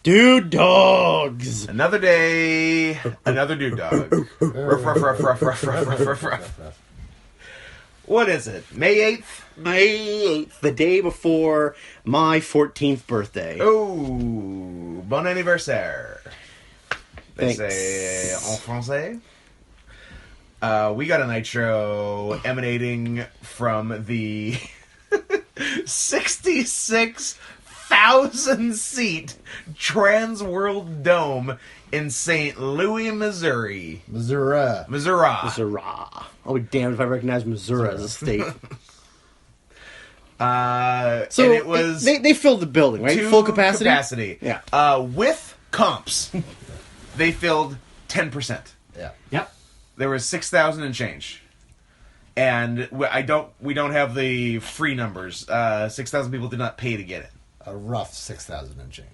Dude dogs. Another day, another dude dog. Ruff, ruff, ruff, ruff, ruff, ruff, ruff, ruff. What is it? May 8th? May 8th, the day before my 14th birthday. Oh, bon anniversaire. They Thanks. say en français. We got a Nitro emanating from the 66,000 seat Trans World Dome in St. Louis, Missouri. Missouri. Missouri. I'll be damned if I recognize Missouri as a state. And So it was they filled the building, right? to Full capacity? Yeah. Yeah. With comps, they filled 10%. Yeah. Yep. There was 6,000 and change, and we don't have the free numbers. 6,000 people did not pay to get it. A rough 6,000 and change.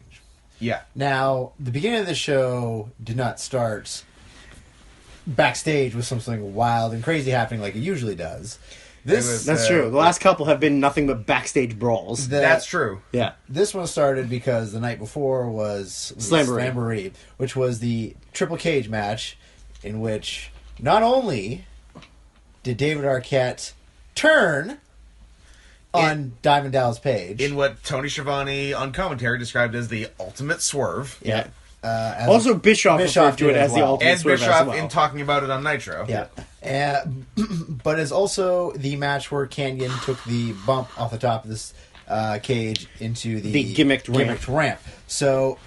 Yeah. Now, the beginning of the show did not start backstage with something wild and crazy happening like it usually does. That's true. The last couple have been nothing but backstage brawls. That's true. Yeah. This one started because the night before was Slamboree, which was the Triple Cage match in which not only did David Arquette turn on Diamond Dallas Page. In what Tony Schiavone on commentary described as the ultimate swerve. Yeah. Also, Bischoff referred to it as the ultimate and swerve Bischoff as well. in talking about it on Nitro. Yeah. But it's also the match where Canyon took the bump off the top of this cage into the gimmicked ramp. So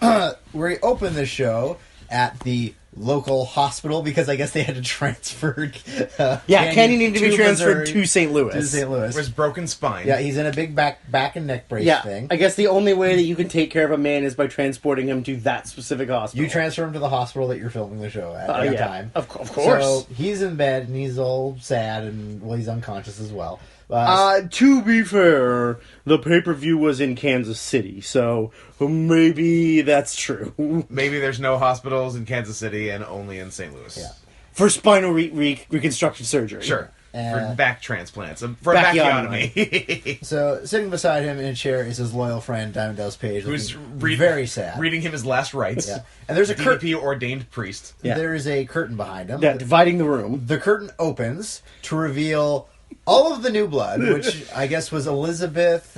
we open the show at the local hospital because I guess they had to transfer. Canyon needed to be transferred Missouri to St. Louis. To St. Louis. For his broken spine. Yeah, he's in a big back and neck brace thing. I guess the only way that you can take care of a man is by transporting him to that specific hospital. You transfer him to the hospital that you're filming the show at the time. Of course. So he's in bed and he's all sad and he's unconscious as well. To be fair, the pay-per-view was in Kansas City, so maybe that's true. Maybe there's no hospitals in Kansas City and only in St. Louis. Yeah. For spinal reconstructive surgery. Sure. For back transplants. For a backiotomy. So, sitting beside him in a chair is his loyal friend, Diamond Dallas Page, who's very sad. Reading him his last rites. Yeah. And there's a DDP ordained priest. Yeah. There is a curtain behind him. Yeah, dividing the room. The curtain opens to reveal all of the new blood, which I guess was Elizabeth...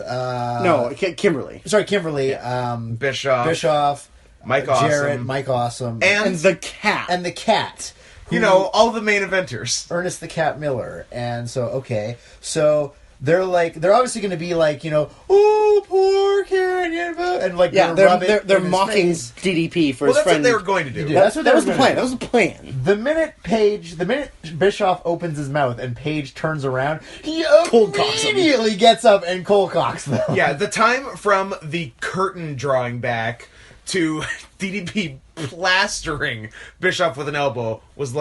Kimberly. Sorry, Kimberly. Bischoff. Mike Awesome. Jared, Mike Awesome. And the cat. And the cat. All the main eventers. Ernest the Cat Miller. And so, okay. So... they're obviously going to be oh, poor Canyon, and they're mocking DDP for his friend. That's what they were going to do. That was the plan. That was the plan. The minute Bischoff opens his mouth and Page turns around, he immediately gets up and cold cocks them. Yeah, the time from the curtain drawing back to DDP plastering Bischoff with an elbow was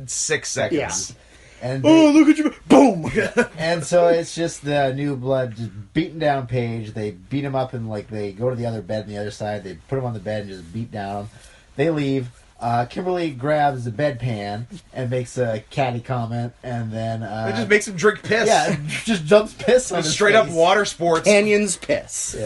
6 seconds. Yeah. And look at you! Boom! And so it's just the new blood just beating down Page. They beat him up and they go to the other bed on the other side. They put him on the bed and just beat down him. They leave. Kimberly grabs the bedpan and makes a catty comment, and then it just makes him drink piss. Yeah, just dumps piss on his straight face. up water sports. Canyon's piss. Yeah.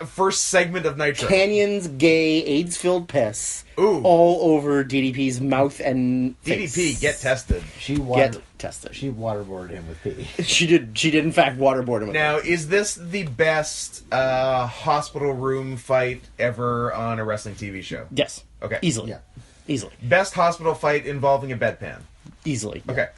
First segment of Nitro. Canyon's gay AIDS-filled piss. Ooh. All over DDP's mouth and face. DDP, get tested. Get tested. She waterboarded him with pee. She did in fact waterboard him with Now, is this the best hospital room fight ever on a wrestling TV show? Yes. Okay. Easily. Yeah. Easily. Best hospital fight involving a bedpan? Easily. Okay.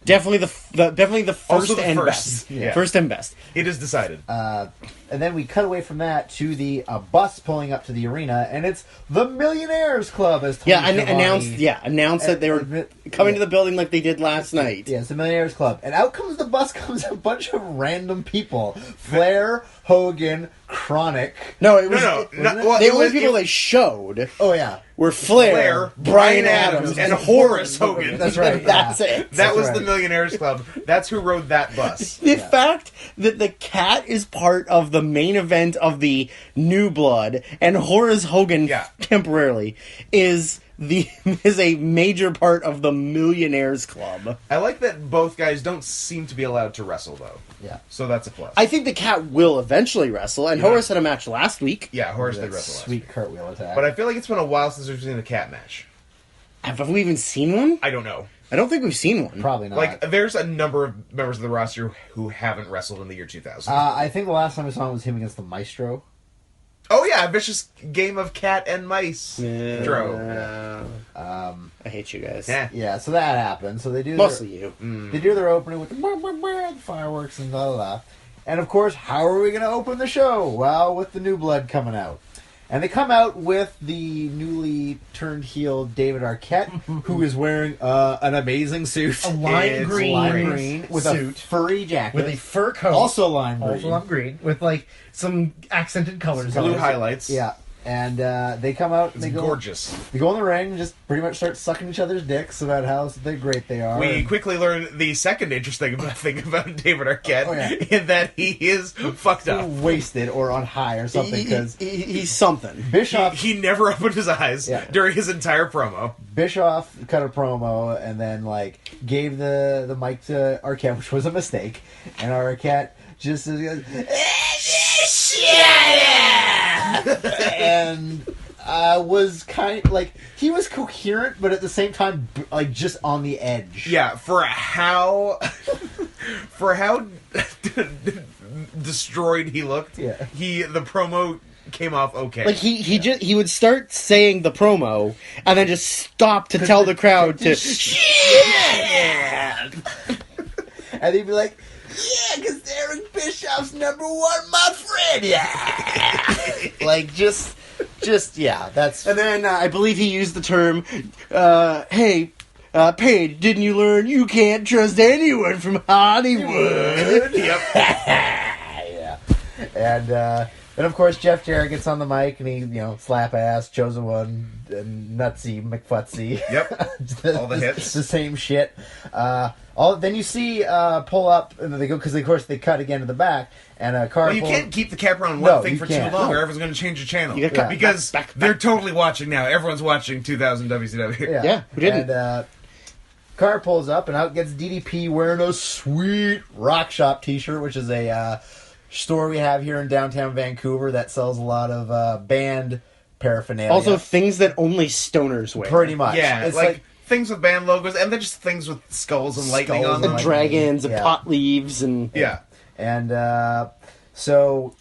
Definitely the first Also the and first. best. Yeah. First and best. It is decided. And then we cut away from that to the bus pulling up to the arena, and it's the Millionaires Club. As Tony Schiavone announced that they were coming to the building like they did last night. Yeah, it's the Millionaires Club, and out comes the bus. Comes a bunch of random people: Flair, Hogan, Chronic. No, it was the only people they showed. Oh yeah, were Flair, Brian Adams, and Horace Hogan. That's right. That's it. That was the Millionaires Club. That's who rode that bus. The fact that the cat is part of the main event of the New Blood and Horace Hogan temporarily is is a major part of the Millionaires Club. I like that both guys don't seem to be allowed to wrestle, though. Yeah. So that's a plus. I think the Cat will eventually wrestle, and Horace had a match last week. Yeah, Horace did That wrestle last sweet week. cartwheel attack. But I feel like it's been a while since we've seen a Cat match. Have we even seen one? I don't know. I don't think we've seen one. Probably not. Like, there's a number of members of the roster who haven't wrestled in the year 2000. I think the last time I saw him was him against the Maestro. Oh yeah, a vicious game of cat and mice. Yeah. Dro. I hate you guys. Yeah. Yeah, so that happened. So they do Mostly you. They do their opening with the fireworks and blah blah blah. And of course, how are we going to open the show? Well, with the New Blood coming out. And they come out with the newly turned heel David Arquette, who is wearing an amazing suit. A lime It's green, Lime green with suit. a furry jacket. With a fur coat. also lime green. Also lime green. With like some accented colors. Blue on it. highlights. Yeah. And they come out and It's they go gorgeous. They go in the ring and just pretty much start sucking each other's dicks about how great they are. We quickly learn the second interesting thing about David Arquette, Oh, yeah. in that he is fucked up. wasted or on high or something because He's something. Bischoff He never opened his eyes Yeah. during his entire promo. Bischoff cut a promo and then like gave the mic to Arquette, which was a mistake, and Arquette just goes, and was kind of like he was coherent, but at the same time like just on the edge. Yeah, for how destroyed he looked. Yeah. The promo came off okay. Like he would start saying the promo and then just stop to tell the crowd to And they'd be like, yeah, because Eric Bischoff's number one, my friend. Yeah, like just yeah. That's And then I believe he used the term, hey, Paige, didn't you learn you can't trust anyone from Hollywood? Yep. yeah. And of course Jeff Jarrett gets on the mic and he slap ass, chosen one, and nutsy McFutsy. Yep. All the hits. The same shit. Then you see pull up and then they go because of course they cut again to the back and a car. Well, you can't keep the camera on No, one thing you for can't. too long, No. or everyone's going to change the channel. You gotta cut because back. they're totally watching now. Everyone's watching 2000 WCW. Yeah, who didn't? And car pulls up and out gets DDP wearing a sweet Rock Shop T-shirt, which is a store we have here in downtown Vancouver that sells a lot of band paraphernalia. Also, things that only stoners wear. pretty much. Yeah, it's like things with band logos, and then just things with skulls and lightning Skulls on and them. And dragons and Yeah. pot leaves and... Yeah. And so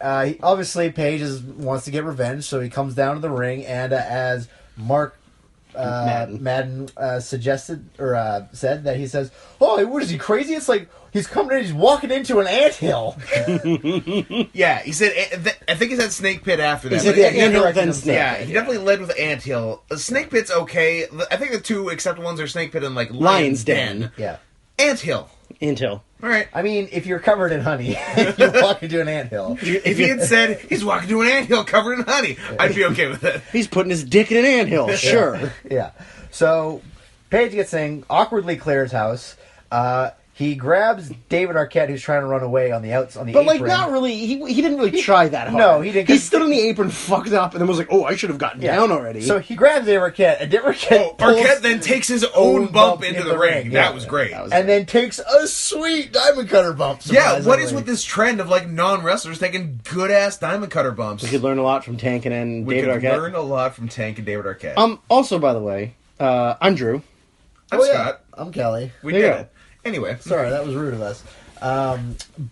obviously Paige wants to get revenge, so he comes down to the ring, and as Mark Madden suggested or said that he says, "Oh, what is he crazy? It's like he's coming in, he's walking into an anthill." Yeah, he said, I think he said Snake Pit after that. He said, but- yeah, Anthill, corrected then him. Snake. Yeah, he definitely led with Anthill. Snake Pit's okay. I think the two acceptable ones are Snake Pit and like Lion's Den. Yeah. Anthill. Intel. All right. I mean, if you're covered in honey, you walk into an anthill. If he had said he's walking to an anthill covered in honey, I'd be okay with it. He's putting his dick in an anthill. Sure. Yeah. So Paige gets in, awkwardly clears house. He grabs David Arquette, who's trying to run away on the apron. But, like, not really... He didn't really try that hard. No, he didn't. He stood on the apron, fucked up, and then was like, oh, I should have gotten Yeah. down already. So he grabs David Arquette, and David Arquette pulls, Arquette then takes his own bump into the ring. Yeah. That was great. That was- and then takes a sweet diamond cutter bump. Yeah, what is surprisingly. with this trend of like non-wrestlers taking good-ass diamond cutter bumps? we could learn a lot from Tankin and We David could Arquette. learn a lot from Tank and David Arquette. Also, by the way, I'm Drew. I'm Oh, yeah. Scott. I'm Kelly. We There you did go. it. Anyway. Sorry, that was rude of us.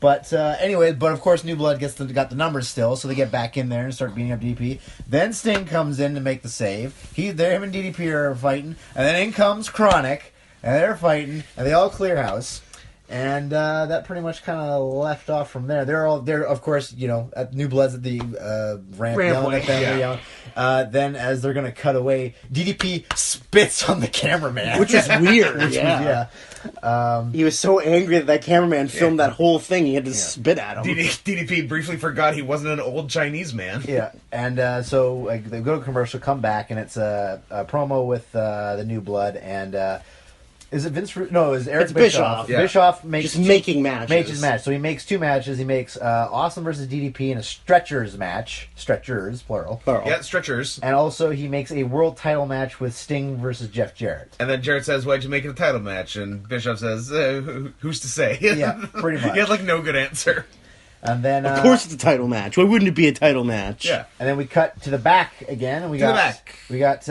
But of course, New Blood got the numbers still, so they get back in there and start beating up DDP. Then Sting comes in to make the save. Him and DDP are fighting, and then in comes Chronic, and they're fighting, and they all clear house. And that pretty much kind of left off from there. They're of course, at New Blood's at the ramp yelling at them. yeah. They're yelling. Then as they're going to cut away, DDP spits on the cameraman. Which was weird. yeah. He was so angry that cameraman filmed that whole thing, he had to spit at him. DDP briefly forgot he wasn't an old Chinese man. Yeah, and so they go to commercial, come back, and it's a promo with the New Blood, and Is it Vince? No, it's Eric It's Bischoff. Bischoff. Yeah. Bischoff makes Just making matches. Makes match. So he makes 2 matches. He makes Awesome versus DDP in a stretchers match. Stretchers, plural. Plural. Yeah, stretchers. And also he makes a world title match with Sting versus Jeff Jarrett. And then Jarrett says, "Why'd you make it a title match?" And Bischoff says, "Who's to say?" Yeah, pretty much. He had like no good answer. And then Of course it's a title match. Why wouldn't it be a title match? Yeah. And then we cut to the back again, and we To the got back. we got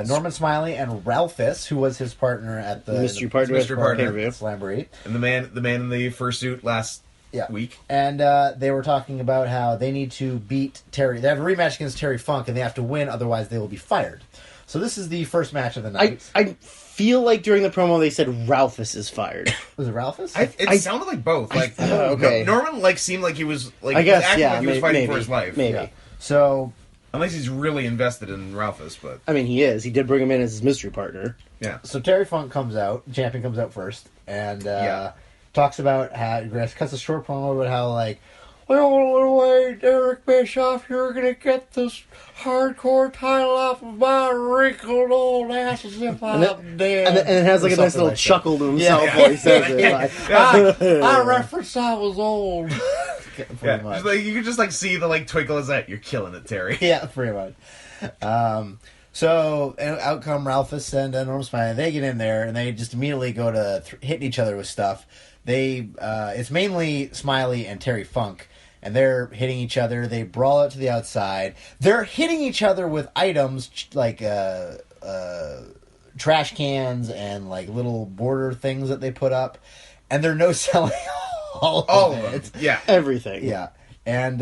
Norman Smiley and Ralphus, who was his partner at the Mystery partner. Mystery partner. pay-per-view. Slamboree. And the man in the fursuit last week. And they were talking about how they need to beat Terry. They have a rematch against Terry Funk, and they have to win, otherwise they will be fired. So this is the first match of the night. I feel like during the promo they said Ralphus is fired. Was it Ralphus? It sounded like both. Like okay. Norman seemed like he was I guess, acting yeah, like he was fighting maybe, for his life. maybe. Yeah. So Unless he's really invested in Ralphus, but I mean, he is. He did bring him in as his mystery partner. yeah. So Terry Funk comes out, champion comes out first, and talks about how, cuts a short promo about how, like, the only way, Eric Bischoff, you're going to get this hardcore title off of my wrinkled old ass as if I'm dead. And it has like a Or nice something little like chuckle to Yeah. himself while he says it. Like, I referenced I was old. Pretty Yeah, much. just, like, you could just like see the like twinkle as that. You're killing it, Terry. Yeah, pretty much. So out come Ralphus and Norman Smiley. They get in there and they just immediately go to hitting each other with stuff. It's mainly Smiley and Terry Funk, and they're hitting each other. They brawl out to the outside. They're hitting each other with items like trash cans and like little border things that they put up, and they're no selling all of them. it. Yeah. everything. Yeah, and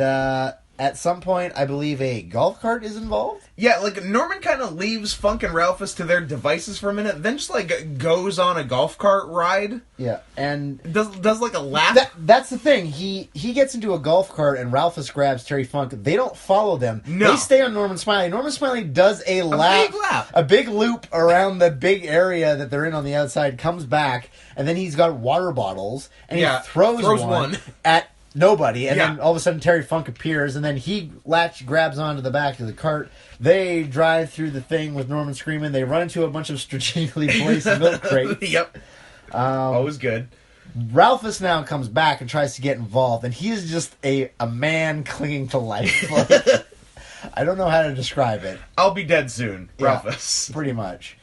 at some point, I believe a golf cart is involved. Yeah, like Norman kind of leaves Funk and Ralphus to their devices for a minute, then just like goes on a golf cart ride. Yeah, and Does like a lap. that's the thing. He gets into a golf cart and Ralphus grabs Terry Funk. They don't follow them. No. They stay on Norman Smiley. Norman Smiley does a lap, big lap. a big loop around the big area that they're in on the outside, comes back, and then he's got water bottles, and he throws one at nobody, and then all of a sudden Terry Funk appears, and then he grabs onto the back of the cart. They drive through the thing with Norman screaming. They run into a bunch of strategically placed milk crates. Yep. Always good. Ralphus now comes back and tries to get involved, and he is just a man clinging to life. Like, I don't know how to describe it. I'll be dead soon, Ralphus. Pretty much.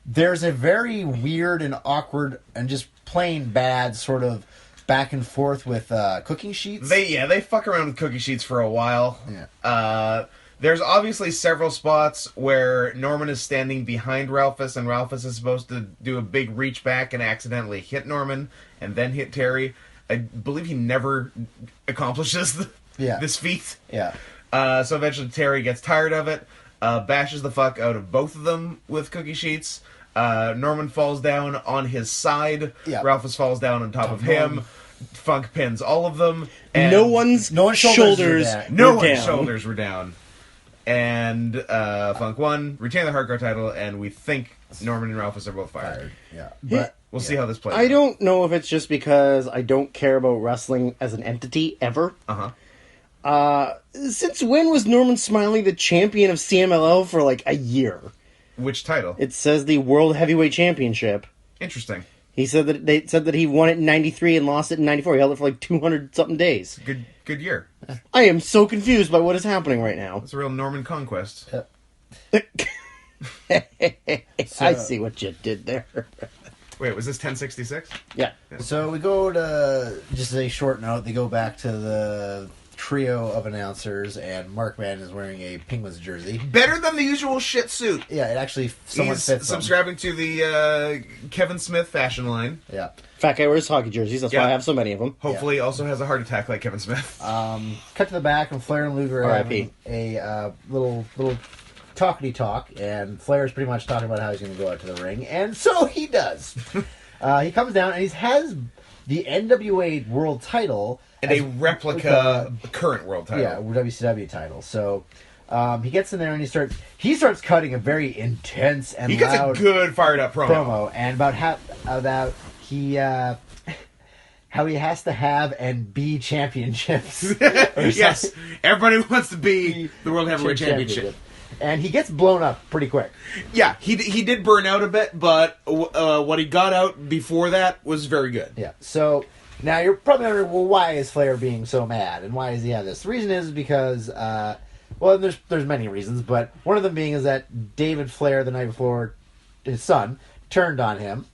There's a very weird and awkward and just plain bad sort of back and forth with cooking sheets. They fuck around with cookie sheets for a while. Yeah. There's obviously several spots where Norman is standing behind Ralphus, and Ralphus is supposed to do a big reach back and accidentally hit Norman, and then hit Terry. I believe he never accomplishes this feat. Yeah. So eventually Terry gets tired of it, bashes the fuck out of both of them with cookie sheets. Norman falls down on his side. Yeah. Ralphus falls down on top of him. Funk pins all of them. And No one's shoulders were down. And Funk won, retained the hardcore title, and we think Norman and Ralphus are both fired. Yeah. But We'll see how this plays. I don't know if it's just because I don't care about wrestling as an entity ever. Since when was Norman Smiley the champion of CMLL for like a year? Which title? It says the World Heavyweight Championship. Interesting. He said that they said that he won it in '93 and lost it in '94. He held it for like 200 something days. Good year. I am so confused by what is happening right now. It's a real Norman conquest. I see what you did there. Wait, was this 1066? Yeah. So we go to just a short note. They go back to the trio of announcers, and Mark Madden is wearing a Penguins jersey. Better than the usual shit suit. Yeah, it actually somewhat He's fits him. subscribing to the Kevin Smith fashion line. Yeah. Fat guy wears hockey jerseys. That's why I have so many of them. Hopefully, also has a heart attack like Kevin Smith. Cut to the back, and Flair and Luger are having a little talkity talk, and Flair's pretty much talking about how he's going to go out to the ring, and so he does. He comes down, and he has the NWA World Title and a replica current world title. Yeah, WCW title. So he gets in there and he starts cutting a very intense and he gets loud a good fired up promo and about how he has to have and be championships. Yes, everybody wants to be the World Heavyweight Championship. And he gets blown up pretty quick. Yeah, he did burn out a bit, but what he got out before that was very good. Yeah. So now you're probably wondering, well, why is Flair being so mad, and why does he have this? The reason is because, well, there's many reasons, but one of them being is that David Flair the night before, his son, turned on him,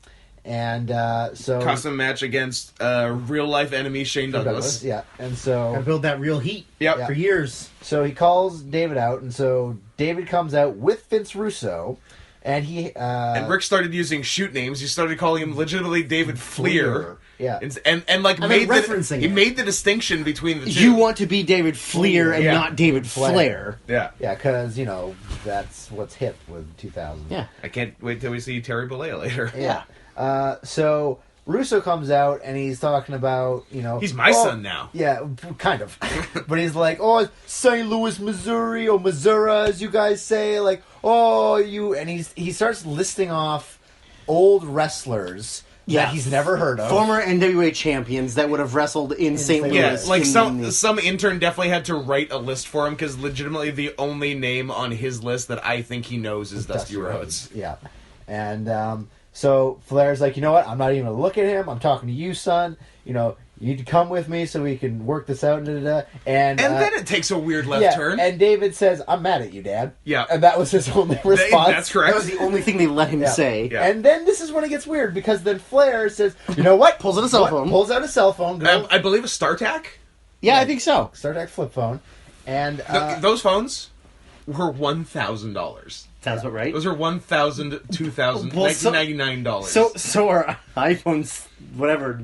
and so Custom match against real life enemy Shane Douglas. yeah, and so Gotta build that real heat. Yep. For years. So he calls David out, and so David comes out with Vince Russo, and he And Rick started using shoot names. He started calling him legitimately David Fleer. Yeah. And like And made then referencing he it. made the distinction between the two. You want to be David Fleer and Yeah. not David Flair. Yeah. Yeah, because, that's what's hip with 2000. Yeah. I can't wait till we see Terry Bollea later. Yeah. So Russo comes out and he's talking about, He's my son now. Yeah, kind of. But he's like, oh, St. Louis, Missouri, or Missouri, as you guys say. Like, oh, you... And he starts listing off old wrestlers that he's never heard of. Former NWA champions that would have wrestled in St. Louis. Yeah, like in some intern definitely had to write a list for him because legitimately the only name on his list that I think he knows is Dusty Rhodes. Yeah. And so Flair's like, you know what? I'm not even going to look at him. I'm talking to you, son. You need to come with me so we can work this out. And then it takes a weird left turn. And David says, I'm mad at you, Dad. Yeah. And that was his only response. That's correct. That was the only thing they let him say. Yeah. And then this is when it gets weird, because then Flair says, you know what? Pulls out a cell phone. Pulls out a cell phone. I believe a StarTAC. Yeah, I think so. StarTAC flip phone. And Those phones were $1,000. Sounds about right. Those are $1,000, $2,000, Well, so- $1999. So are iPhones, whatever,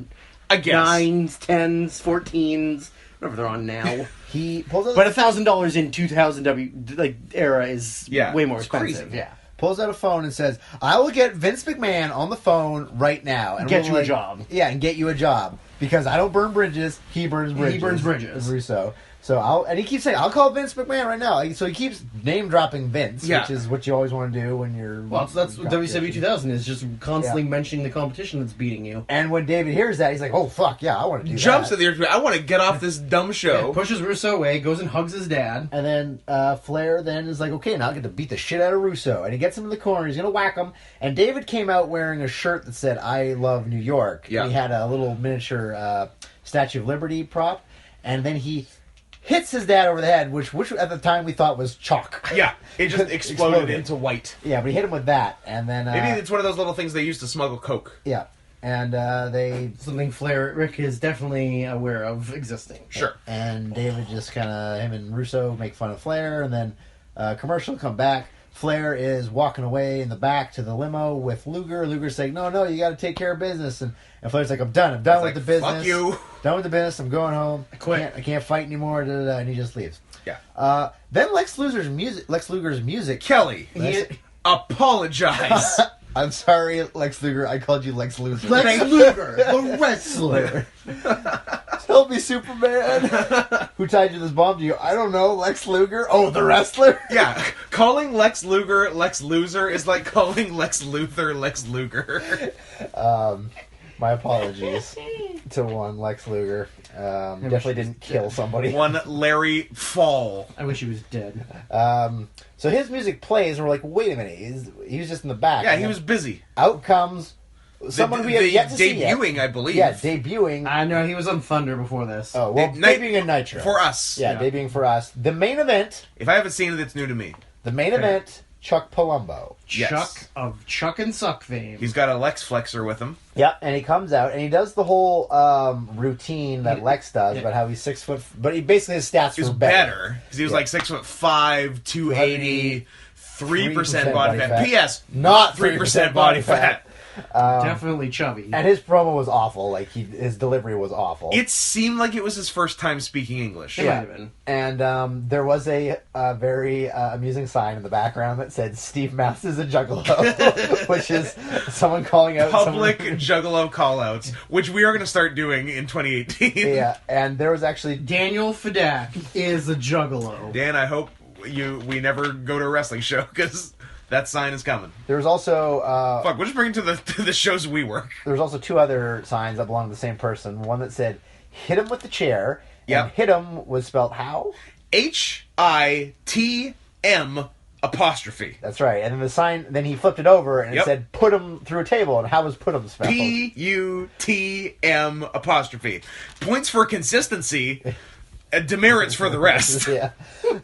I guess 9s, 10s, 14s, whatever they're on now. he pulls out But $1,000 in 2000 era is Yeah, way more it's expensive. crazy. Yeah, pulls out a phone and says, I will get Vince McMahon on the phone right now. And Get we're you a job. Yeah, and get you a job. Because I don't burn bridges, he burns bridges. He burns bridges. Russo. So and he keeps saying, I'll call Vince McMahon right now. So he keeps name dropping Vince, Yeah. which is what you always want to do when you're... well, so that's what WCW 2000 is, just constantly Yeah. mentioning the competition that's beating you. And when David hears that, he's like, oh, fuck, yeah, I want to do jumps that. at the interview. I want to get off this dumb show. Pushes Russo away, goes and hugs his dad. And then Flair then is like, okay, now I get to beat the shit out of Russo. And he gets him in the corner. He's going to whack him. And David came out wearing a shirt that said, I love New York. Yeah. And he had a little miniature Statue of Liberty prop. And then he hits his dad over the head, which at the time we thought was chalk. Yeah, it just exploded into white. Yeah, but he hit him with that. And then... Maybe it's one of those little things they use to smuggle coke. Yeah. And they... Something Rick is definitely aware of existing. Sure. And David just kind of... Him and Russo make fun of Flair. And then commercial come back. Flair is walking away in the back to the limo with Luger. Luger's saying, no, you got to take care of business. And Flair's like, I'm done with like, the business. fuck you. Done with the business. I'm going home. I quit. I can't fight anymore. And he just leaves. Yeah. Then Lex Luger's music. Kelly, Lex- apologize. I'm sorry, Lex Luger. I called you Lex Luger. Lex Luger, the wrestler. Help me, Superman. Who tied you this bomb to you? I don't know. Lex Luger. Oh, the wrestler. Yeah, calling Lex Luger Lex Loser is like calling Lex Luthor Lex Luger. My apologies to one Lex Luger. Definitely didn't kill somebody. One Larry Fall. I wish he was dead. So his music plays, and we're like, wait a minute. He was just in the back. Yeah, And he then was busy. Out comes someone we have yet to see yet. Debuting, I believe. Yeah, debuting. I know he was on Thunder before this. Oh, well, debuting in Nitro. For us. Yeah, debuting for us. The main event. If I haven't seen it, it's new to me. The main event, Chuck Palumbo. Yes. Chuck of Chuck and Suck fame. He's got a Lex Flexor with him. Yeah, and he comes out and he does the whole routine that Lex does about how he's 6 foot. But he basically his stats He was were better. Because he was like 6'5", 280, 3% body fat. P.S. Not 3% body fat. Definitely chubby. And his promo was awful. Like his delivery was awful. It seemed like it was his first time speaking English. It might have been. And there was a very amusing sign in the background that said Steve Mouse is a juggalo, which is someone calling out Public juggalo callouts, which we are going to start doing in 2018. Yeah, and there was actually Daniel Fedak is a juggalo. Dan, I hope we never go to a wrestling show because that sign is coming. there was also Fuck, we'll just bring it to the shows we work. there was also 2 other signs that belonged to the same person. One that said "Hit him with the chair." Yep. And "Hit him" was spelled how? HITM apostrophe. That's right. And then the sign, then he flipped it over and it Yep. said "put him through a table." And how was "put him" spelled? P-U-T-M apostrophe. Points for consistency, demerits for the rest. Yeah.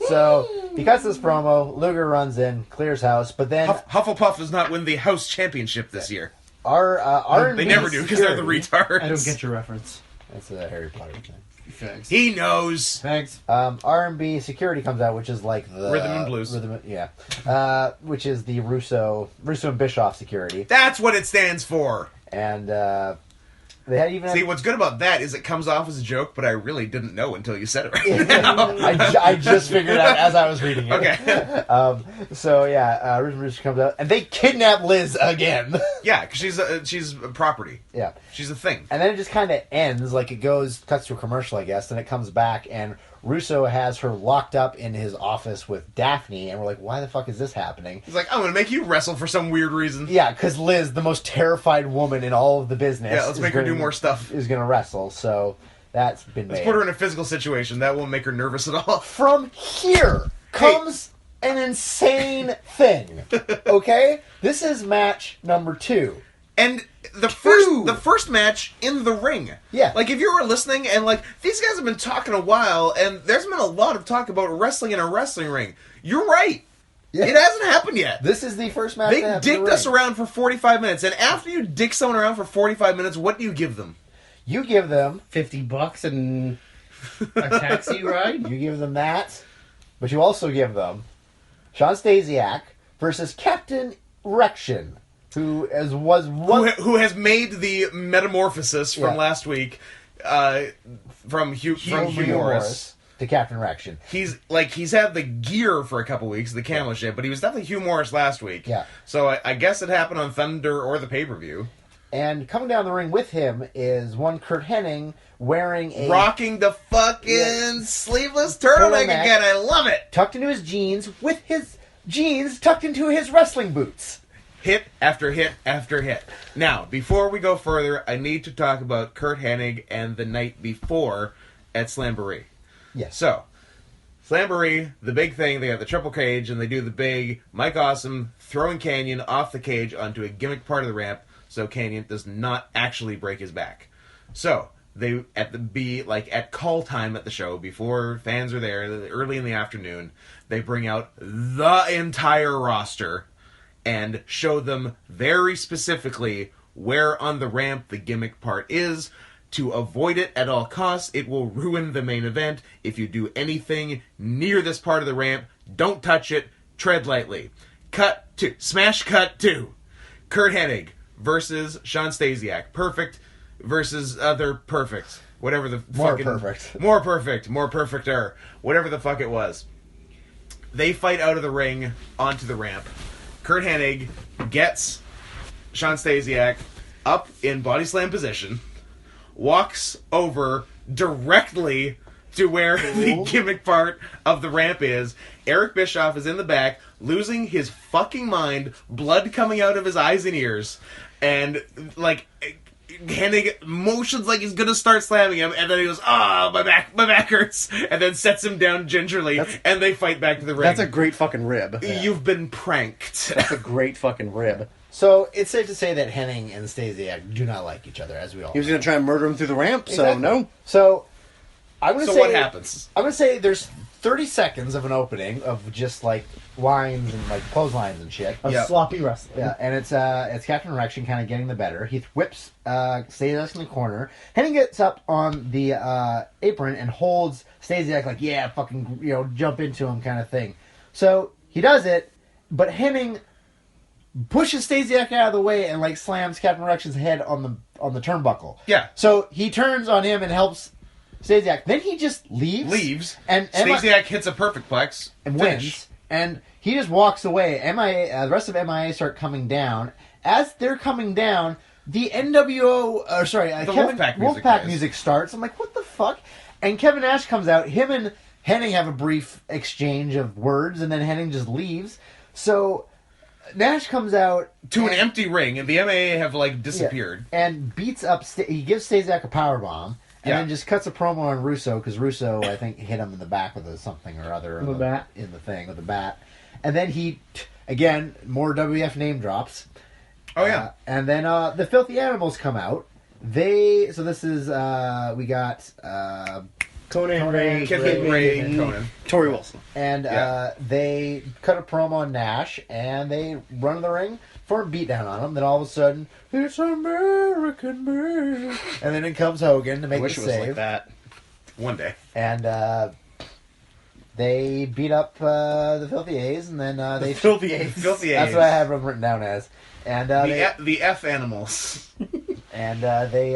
So he cuts this promo. Luger runs in, clears house, but then Hufflepuff does not win the House Championship this year. our They never do because they're the retards. I don't get your reference. That's a Harry Potter thing. Thanks. He knows. Thanks. R&B security comes out, which is like the Rhythm and blues. which is the Russo and Bischoff security, That's what it stands for. and they had even See, what's good about that is it comes off as a joke, but I really didn't know until you said it right now. I just figured out as I was reading it. Okay. So yeah, Russo and Bischoff comes out, and they kidnap Liz again. Yeah, because she's a property. Yeah. She's a thing. And then it just kind of ends, like it cuts to a commercial, I guess, and it comes back, and Russo has her locked up in his office with Daphne, and we're like, why the fuck is this happening? He's like, I'm going to make you wrestle for some weird reason. Yeah, because Liz, the most terrified woman in all of the business, Yeah, let's make her do more stuff. Is going to wrestle, so that's been Let's made. put her in a physical situation. That won't make her nervous at all. From here comes an insane thing, okay? This is match number 2. And the first match in the ring. Yeah. Like, if you were listening and, like, these guys have been talking a while, and there's been a lot of talk about wrestling in a wrestling ring. You're right. Yeah. It hasn't happened yet. This is the first match They that happened in dicked the us ring. around for 45 minutes, and after you dick someone around for 45 minutes, what do you give them? You give them $50 and a taxi ride. You give them that, but you also give them Sean Stasiak versus Captain Rection, who Who has made the metamorphosis from Yeah. last week from Hugh Morris. to Captain Rection. He's had the gear for a couple weeks, the camo shit, but he was definitely Hugh Morris last week. Yeah. So I guess it happened on Thunder or the pay-per-view. And coming down the ring with him is one Kurt Hennig wearing a Rocking the fucking sleeveless turtleneck Turtleneck. again. I love it. tucked into his jeans with his jeans tucked into his wrestling boots. Hit after hit after hit. Now, before we go further, I need to talk about Kurt Hennig and the night before at Slamboree. Yes. So, Slamboree, the big thing, they got the triple cage, and they do the big Mike Awesome throwing Canyon off the cage onto a gimmick part of the ramp, so Canyon does not actually break his back. So, they, at call time at the show, before fans are there, early in the afternoon, they bring out the entire roster and show them very specifically where on the ramp the gimmick part is. To avoid it at all costs, it will ruin the main event. If you do anything near this part of the ramp, don't touch it, tread lightly. Smash cut to Kurt Hennig versus Sean Stasiak. Perfect versus other perfect. Whatever the More fucking... perfect. More perfect. More perfecter. Whatever the fuck it was. They fight out of the ring onto the ramp. Kurt Hennig gets Sean Stasiak up in body slam position, walks over directly to where the gimmick part of the ramp is. Eric Bischoff is in the back, losing his fucking mind, blood coming out of his eyes and ears, and, like, Hennig motions like he's gonna start slamming him, and then he goes, my back hurts, and then sets him down gingerly, and they fight back to the ring. That's a great fucking rib. You've been pranked. That's a great fucking rib. So it's safe to say that Hennig and Stasiak do not like each other, as we all He was know. going to try and murder him through the ramp, so Exactly. no. So I'm gonna So say what happens? I'm gonna say there's 30 seconds of an opening of just like lines and like clotheslines and shit. Of Yep. sloppy wrestling. Yeah, and it's Captain Erection kind of getting the better. He whips Stasiak in the corner. Hennig gets up on the apron and holds Stasiak like, yeah, fucking, jump into him kind of thing. So he does it, but Hennig pushes Stasiak out of the way and like slams Captain Erection's head on the turnbuckle. Yeah. So he turns on him and helps Stasiak. Then he just leaves. And Stasiak hits a perfect plex. and Finish. wins. And he just walks away. The rest of MIA start coming down. As they're coming down, the Wolfpack music Wolfpack plays. music starts. I'm like, what the fuck? And Kevin Nash comes out. Him and Hennig have a brief exchange of words, and then Hennig just leaves. So Nash comes out To an empty ring, and the MAA have, like, disappeared. and beats up. He gives Stasiak a powerbomb, And then just cuts a promo on Russo, because Russo, I think, hit him in the back with something or other. With a bat. In the thing, with a bat. And then he, again, more WF name drops. Oh, yeah. And then the Filthy Animals come out. So this is, we got... Conan, Ray, Kid Ray, and Conan. Tori Wilson. And they cut a promo on Nash, and they run in the ring for a beatdown on him. Then all of a sudden, it's American made. And then in comes Hogan to make I wish the it was save. like that. One day. And they beat up the Filthy A's, and then they... Filthy A's. Filthy A's. That's what I have them written down as. And The F animals. and they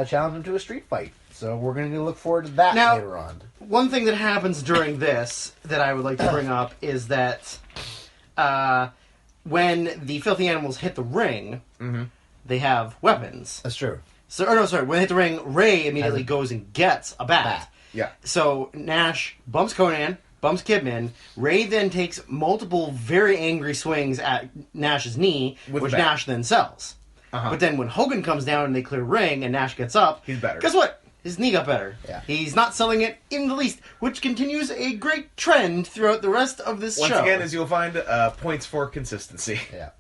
challenged him to a street fight. So we're going to look forward to that Now- later on. One thing that happens during this that I would like to bring up is that when the Filthy Animals hit the ring, they have weapons. That's true. So, when they hit the ring, Ray immediately goes and gets a bat. Yeah. So Nash bumps Conan, bumps Kidman. Ray then takes multiple very angry swings at Nash's knee, With which the bat. Nash then sells. But then when Hogan comes down and they clear ring and Nash gets up, He's better. Guess what? His knee got better. Yeah. He's not selling it in the least, which continues a great trend throughout the rest of this Once show. again, as you'll find, points for consistency. Yeah.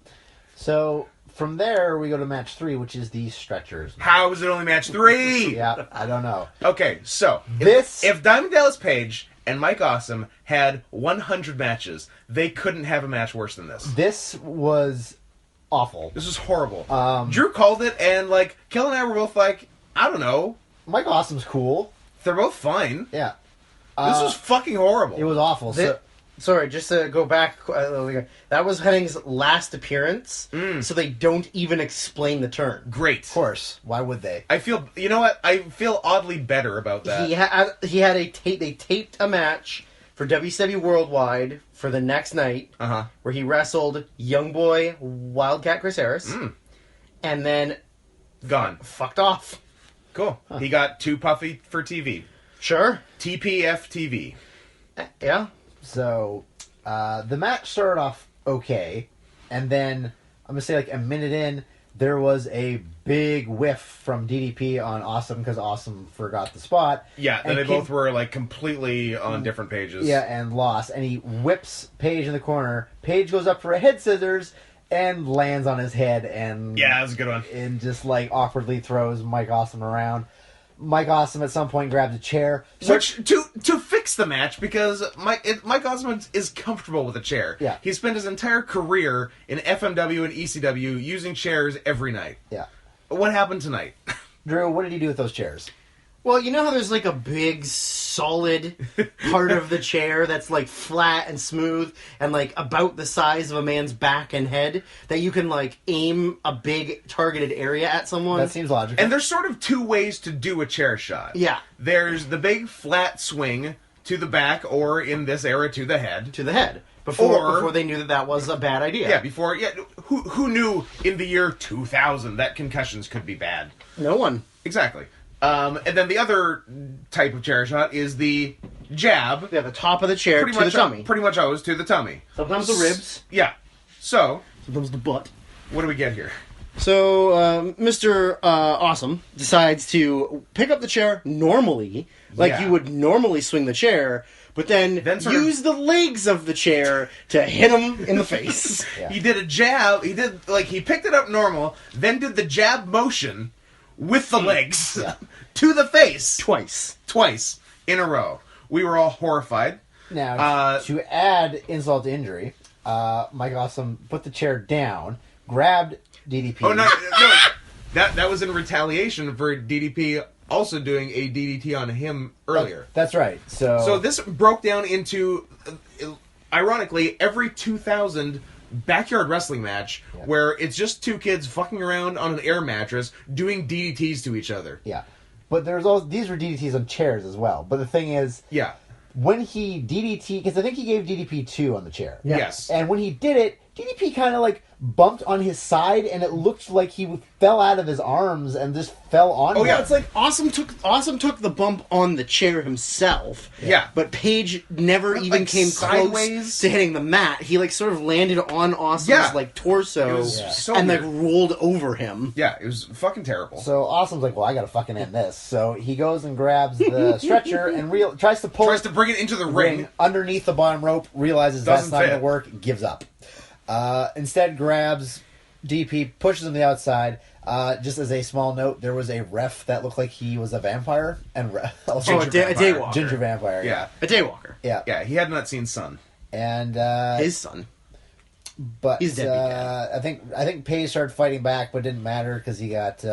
So from there, we go to match 3, which is the stretchers. How is it only match 3? Yeah, I don't know. Okay, so This- if Diamond Dallas Page and Mike Awesome had 100 matches, they couldn't have a match worse than this. This was awful. This was horrible. Um, Drew called it, and like Kel and I were both like, I don't know, Mike Awesome's cool. they're both fine. Yeah. This was fucking horrible. It was awful. Sorry, just to go back, that was Henning's last appearance, so they don't even explain the turn. Great. Of course. Why would they? I feel, you know what? I feel oddly better about that. He had a tape. They taped a match for WCW Worldwide for the next night, where he wrestled Young Boy Wildcat Chris Harris, and then Gone. fucked off. Cool. He got too puffy for TV. Sure. TPF TV. Yeah. So, the match started off okay, and then, I'm going to say like a minute in, there was a big whiff from DDP on Awesome, because Awesome forgot the spot. Yeah, And they came- both were like completely on different pages. Yeah, and lost. And he whips Paige in the corner. Paige goes up for a head scissors and lands on his head, and Yeah, that was a good one. and just like awkwardly throws Mike Awesome around. Mike Awesome at some point grabs a chair. Which to fix the match, because Mike Awesome is comfortable with a chair. Yeah. He spent his entire career in FMW and ECW using chairs every night. Yeah. What happened tonight? Drew, what did he do with those chairs? Well, you know how there's like a big, solid part of the chair that's like flat and smooth and like about the size of a man's back and head that you can like aim a big targeted area at someone? That seems logical. And there's sort of two ways to do a chair shot. Yeah. There's the big flat swing to the back, or in this era, to the head. To the head. Before Or- they knew that was a bad idea. Yeah, who knew in the year 2000 that concussions could be bad? No one. Exactly. And then the other type of chair shot is the jab. Yeah, the top of the chair to the tummy. Pretty much always to the tummy. Sometimes the ribs. Yeah. So, Sometimes the butt. what do we get here? So, Mr. Awesome decides to pick up the chair normally, like Yeah. you would normally swing the chair, but then sort of- use the legs of the chair to hit him in the face. Yeah. He did a jab. He picked it up normal, then did the jab motion with the legs to the face twice in a row. We were all horrified. Now, to add insult to injury, Mike Awesome put the chair down, grabbed DDP. Oh no! That was in retaliation for DDP also doing a DDT on him earlier. That's right. So this broke down into, ironically, every 2000 backyard wrestling match where it's just two kids fucking around on an air mattress doing DDTs to each other. Yeah. But these were DDTs on chairs as well. But the thing is, Yeah. when he DDT, because I think he gave DDP 2 on the chair. Yes. And when he did it DDP kind of like bumped on his side, and it looked like he fell out of his arms and just fell on. Oh, him. yeah, It's like Awesome took the bump on the chair himself. Yeah. But Page never even like, came sideways? close to hitting the mat. He like sort of landed on Awesome's Yeah. like torso It was so and weird. like rolled over him. Yeah, it was fucking terrible. So Awesome's like, well, I gotta fucking end this. So he goes and grabs the stretcher and tries to pull Tries to bring it into the ring. underneath the bottom rope, realizes Doesn't that's not fit. gonna work, gives up. Instead grabs DP, pushes him to the outside. Just as a small note, there was a ref that looked like he was a vampire. And also Oh, a daywalker. Ginger vampire. Yeah. A daywalker. Yeah. Yeah, he had not seen Sun. And His son. but he's deadbeat dad. I think Page started fighting back, but didn't matter because he got.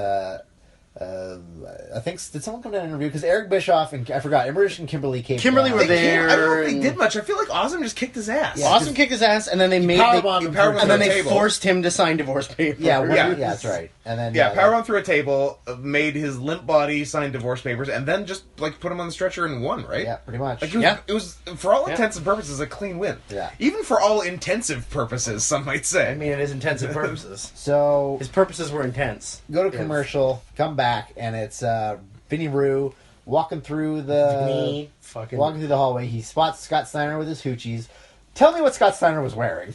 I think did someone come down and interview? Because Eric Bischoff and I forgot Emmerich and Kimberly came. Kimberly down. were there. I don't know if they did much. I feel like Awesome just kicked his ass. Yeah. Awesome kicked his ass, and then they made powerbombed him powerbombed and then through a they table. forced him to sign divorce papers. Yeah, Yeah. that's right. And then Yeah, powerbomb through a table, made his limp body sign divorce papers, and then just like put him on the stretcher and won, right? Yeah, pretty much. Like it was for all intents and purposes a clean win. Yeah. Even for all intensive purposes, some might say. I mean, it is intensive purposes. So His purposes were intense. go to commercial, come back, and it's Vinny Rue walking through the hallway. He spots Scott Steiner with his hoochies. Tell me what Scott Steiner was wearing.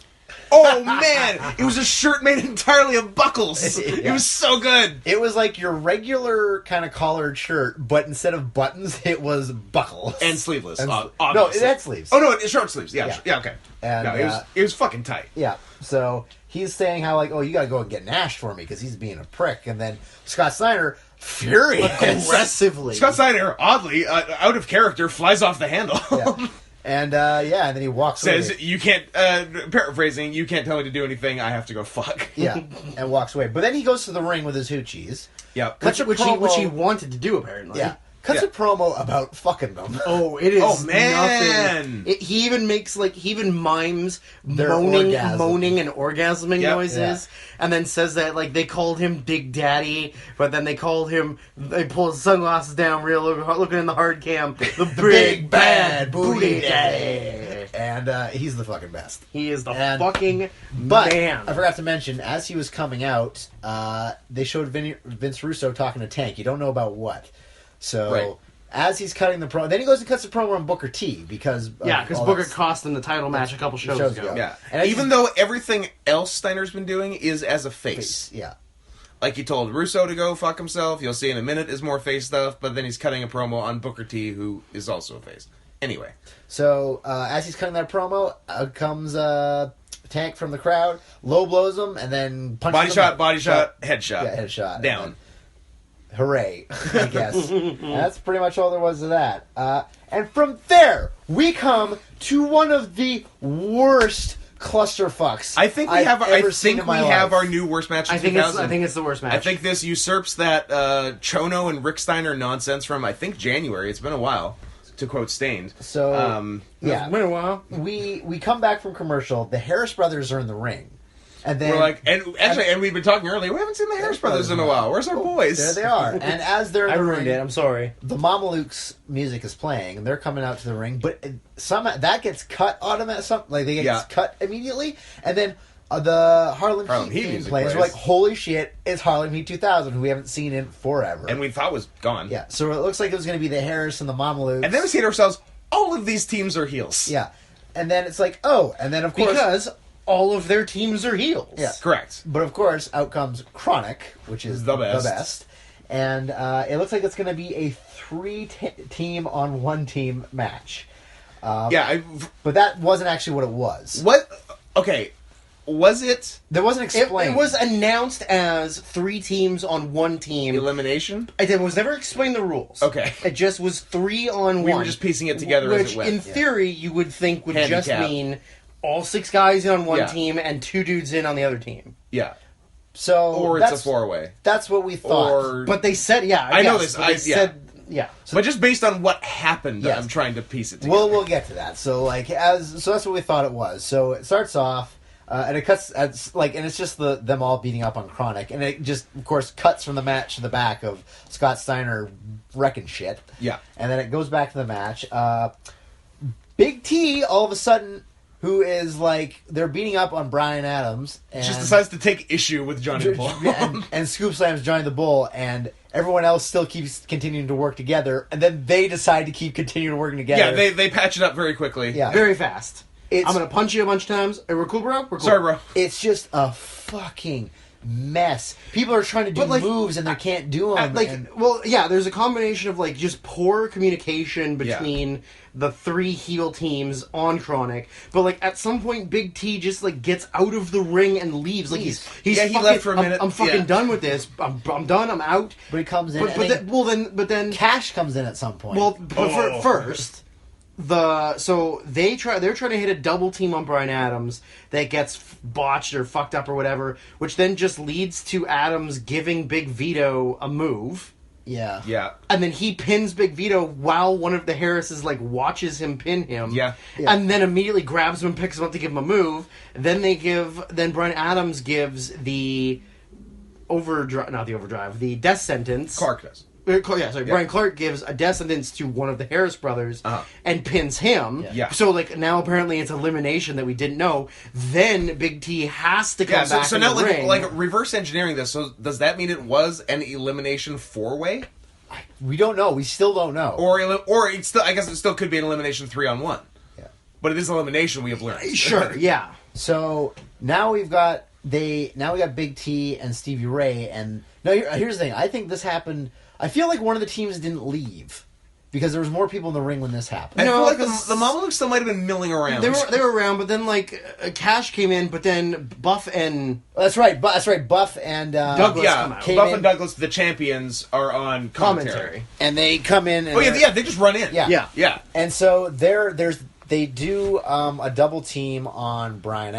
Oh man, it was a shirt made entirely of buckles. Yeah. It was so good. It was like your regular kind of collared shirt, but instead of buttons, it was buckles And sleeveless. And- no, obviously. it had sleeves. Oh no, it's short sleeves. Yeah, Yeah. okay. And, no, it was fucking tight. Yeah. So he's saying how like, oh, you got to go and get Nash for me because he's being a prick, and then Scott Steiner, furious, Aggressively. Scott Steiner, oddly out of character, flies off the handle. Yeah. And and then he walks Says away. you can't. Paraphrasing, you can't tell me to do anything. I have to go fuck. Yeah, and walks away. But then he goes to the ring with his hoochies. Yep. Cuts a Which promo. he wanted to do, apparently. Yeah, cuts Yeah. a promo about fucking them. Oh, it is. Oh, man. nothing. He even mimes Their moaning orgasm. and orgasming Yep. noises, and then says that like they called him Big Daddy, but then they pull his sunglasses down, real looking in the hard cam, the big bad booty daddy. And he's the fucking best. He is the And- fucking But man. I forgot to mention, as he was coming out, they showed Vince Russo talking to Tank. You don't know about what. So Right. as he's cutting the promo, then he goes and cuts the promo on Booker T because Because Booker cost him the title match a couple shows ago. Yeah. And Even though everything else Steiner's been doing is as a face. yeah. Like he told Russo to go fuck himself. You'll see in a minute is more face stuff, but then he's cutting a promo on Booker T, who is also a face. Anyway. So as he's cutting that promo, out comes Tank from the crowd, low blows him, and then punches him. Body shot, headshot. Yeah, headshot. Down. And then, hooray, I guess. And that's pretty much all there was to that. And from there, we come to one of the worst clusterfucks I think we I've have ever seen in my life. our new worst match of I think 2000. it's the worst match. I think this usurps that Chono and Rick Steiner nonsense from I think January. It's been a while, to quote Stained. So yeah, It's been a while. we come back from commercial. The Harris brothers are in the ring, and then We're like, and we've been talking earlier. We haven't seen the Harris Brothers in a while. Where's our boys? there they are. And as they're in I the ruined ring, it. I'm sorry. the Mamalukes music is playing, and they're coming out to the ring, but somehow that gets cut automatically. Like they get cut immediately, and then the Harlem Heat music plays. plays. We're like, holy shit! It's Harlem Heat 2000, who we haven't seen in forever. And we thought was gone. yeah, so it looks like it was going to be the Harris and the Mamalukes. And then we say to ourselves, all of these teams are heels. yeah, and then it's like, oh, and then of course, Because all of their teams are heels. Yeah. Correct. but of course, out comes Chronic, which is The best. and it looks like it's going to be a team on one team match. But that wasn't actually what it was. What? Okay. Was it There wasn't It explained. was announced as 3 teams on 1 team. elimination? It was never explained the rules. Okay. It just was 3 on 1. We were just piecing it together as which it went. in theory, you would think would just Handicap. mean all 6 guys in on one Yeah. team and 2 dudes in on the other team. Yeah. So Or it's a that's, 4-way. That's what we thought. Or But they said, yeah, I know guess, this, but they yeah. said, yeah. but just based on what happened, Yes. I'm trying to piece it together. Well, we'll get to that. So that's what we thought it was. So it starts off, and it cuts and it's just them all beating up on Chronic, and it just of course cuts from the match to the back of Scott Steiner wrecking shit. Yeah. and then it goes back to the match. Big T all of a sudden who is like they're beating up on Brian Adams, and Just decides to take issue with Johnny the Bull. and Scoop slams Johnny the Bull, and everyone else still keeps continuing to work together, and then they decide to keep continuing working together. Yeah, they patch it up very quickly. Yeah. Very fast. It's- I'm gonna punch you a bunch of times. Hey, we're cool, bro. We're cool. Sorry, bro. It's just a fucking mess. People are trying to do But, like, moves and they can't do them. There's a combination of like just poor communication between the three heel teams on Chronic. But like at some point, Big T just like gets out of the ring and leaves. Like he's he fucking, left for a minute. I'm fucking Yeah. done with this. I'm done. I'm out. But he comes in. But then Cash comes in at some point. Well, but first, they're trying to hit a double team on Brian Adams that gets botched or fucked up or whatever, which then just leads to Adams giving Big Vito a move, yeah. Yeah. and then he pins Big Vito while one of the Harrises like watches him pin him, Yeah. and then immediately grabs him and picks him up to give him a move. Then Brian Adams gives the the death sentence. Clark does. Brian Clark gives a death sentence to one of the Harris brothers and pins him. Yeah. So, like, now apparently it's elimination that we didn't know. Then Big T has to come back So in now, the ring. like reverse engineering this. So does that mean it was an elimination 4-way, We don't know. We still don't know. or it's still? I guess it still could be an elimination 3-on-1. Yeah. But it is elimination. We have learned. Sure, yeah. So now we got Big T and Stevie Ray, and here's the thing. I think this happened. I feel like one of the teams didn't leave because there was more people in the ring when this happened. I feel like because the Mamalukes still might have been milling around. They were around, but then, like, Cash came in, but then Buff and... That's right. Buff and Douglas come out. came Buff in. and Douglas, the champions, are on commentary. and they come in. And Oh yeah, they just run in. Yeah. yeah. And so they do a double team on Brian